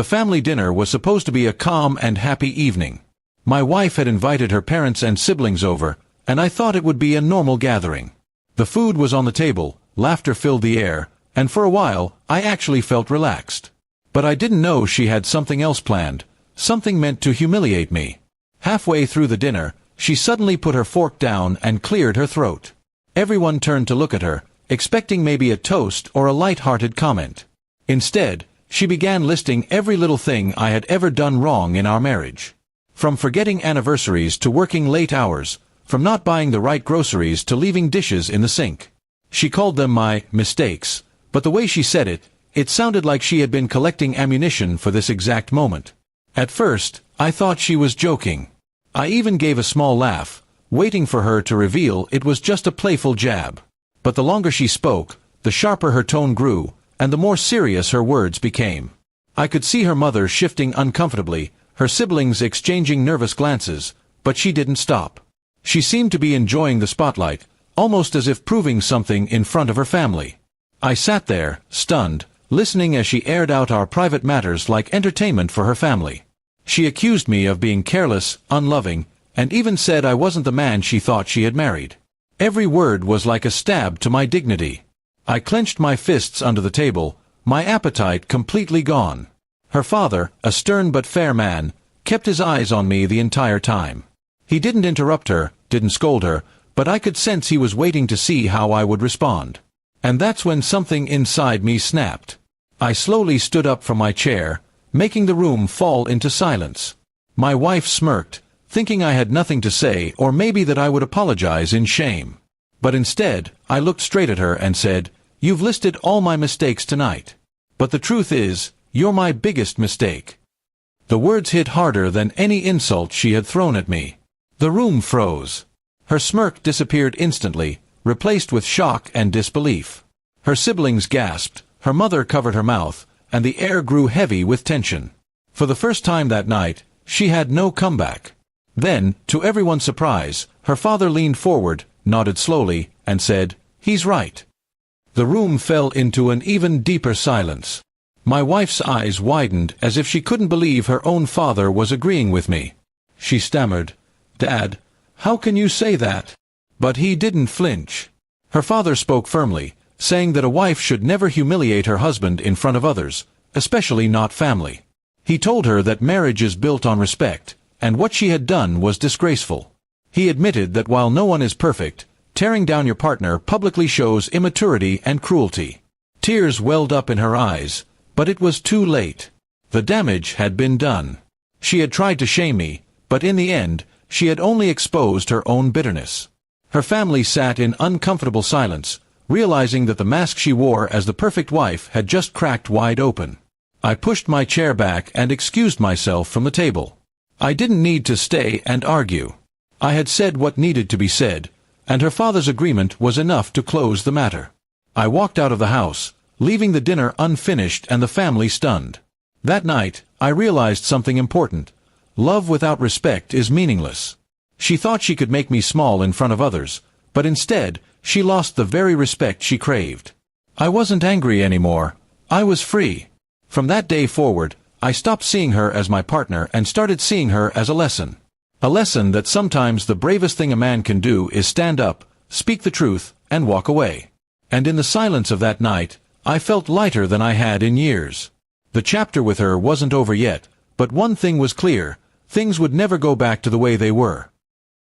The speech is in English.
The family dinner was supposed to be a calm and happy evening. My wife had invited her parents and siblings over, and I thought it would be a normal gathering. The food was on the table, laughter filled the air, and for a while, I actually felt relaxed. But I didn't know she had something else planned, something meant to humiliate me. Halfway through the dinner, she suddenly put her fork down and cleared her throat. Everyone turned to look at her, expecting maybe a toast or a light-hearted comment. Instead, she began listing every little thing I had ever done wrong in our marriage. From forgetting anniversaries to working late hours, from not buying the right groceries to leaving dishes in the sink. She called them my mistakes, but the way she said it, it sounded like she had been collecting ammunition for this exact moment. At first, I thought she was joking. I even gave a small laugh, waiting for her to reveal it was just a playful jab. But the longer she spoke, the sharper her tone grew, and the more serious her words became. I could see her mother shifting uncomfortably, her siblings exchanging nervous glances, but she didn't stop. She seemed to be enjoying the spotlight, almost as if proving something in front of her family. I sat there, stunned, listening as she aired out our private matters like entertainment for her family. She accused me of being careless, unloving, and even said I wasn't the man she thought she had married. Every word was like a stab to my dignity. I clenched my fists under the table, my appetite completely gone. Her father, a stern but fair man, kept his eyes on me the entire time. He didn't interrupt her, didn't scold her, but I could sense he was waiting to see how I would respond. And that's when something inside me snapped. I slowly stood up from my chair, making the room fall into silence. My wife smirked, thinking I had nothing to say or maybe that I would apologize in shame. But instead, I looked straight at her and said, "You've listed all my mistakes tonight. But the truth is, you're my biggest mistake." The words hit harder than any insult she had thrown at me. The room froze. Her smirk disappeared instantly, replaced with shock and disbelief. Her siblings gasped, her mother covered her mouth, and the air grew heavy with tension. For the first time that night, she had no comeback. Then, to everyone's surprise, her father leaned forward, nodded slowly, and said, "He's right." The room fell into an even deeper silence. My wife's eyes widened as if she couldn't believe her own father was agreeing with me. She stammered, "Dad, how can you say that?" But he didn't flinch. Her father spoke firmly, saying that a wife should never humiliate her husband in front of others, especially not family. He told her that marriage is built on respect, and what she had done was disgraceful. He admitted that while no one is perfect, tearing down your partner publicly shows immaturity and cruelty. Tears welled up in her eyes, but it was too late. The damage had been done. She had tried to shame me, but in the end, she had only exposed her own bitterness. Her family sat in uncomfortable silence, realizing that the mask she wore as the perfect wife had just cracked wide open. I pushed my chair back and excused myself from the table. I didn't need to stay and argue. I had said what needed to be said, and her father's agreement was enough to close the matter. I walked out of the house, leaving the dinner unfinished and the family stunned. That night, I realized something important. Love without respect is meaningless. She thought she could make me small in front of others, but instead, she lost the very respect she craved. I wasn't angry anymore. I was free. From that day forward, I stopped seeing her as my partner and started seeing her as a lesson. A lesson that sometimes the bravest thing a man can do is stand up, speak the truth, and walk away. And in the silence of that night, I felt lighter than I had in years. The chapter with her wasn't over yet, but one thing was clear: things would never go back to the way they were.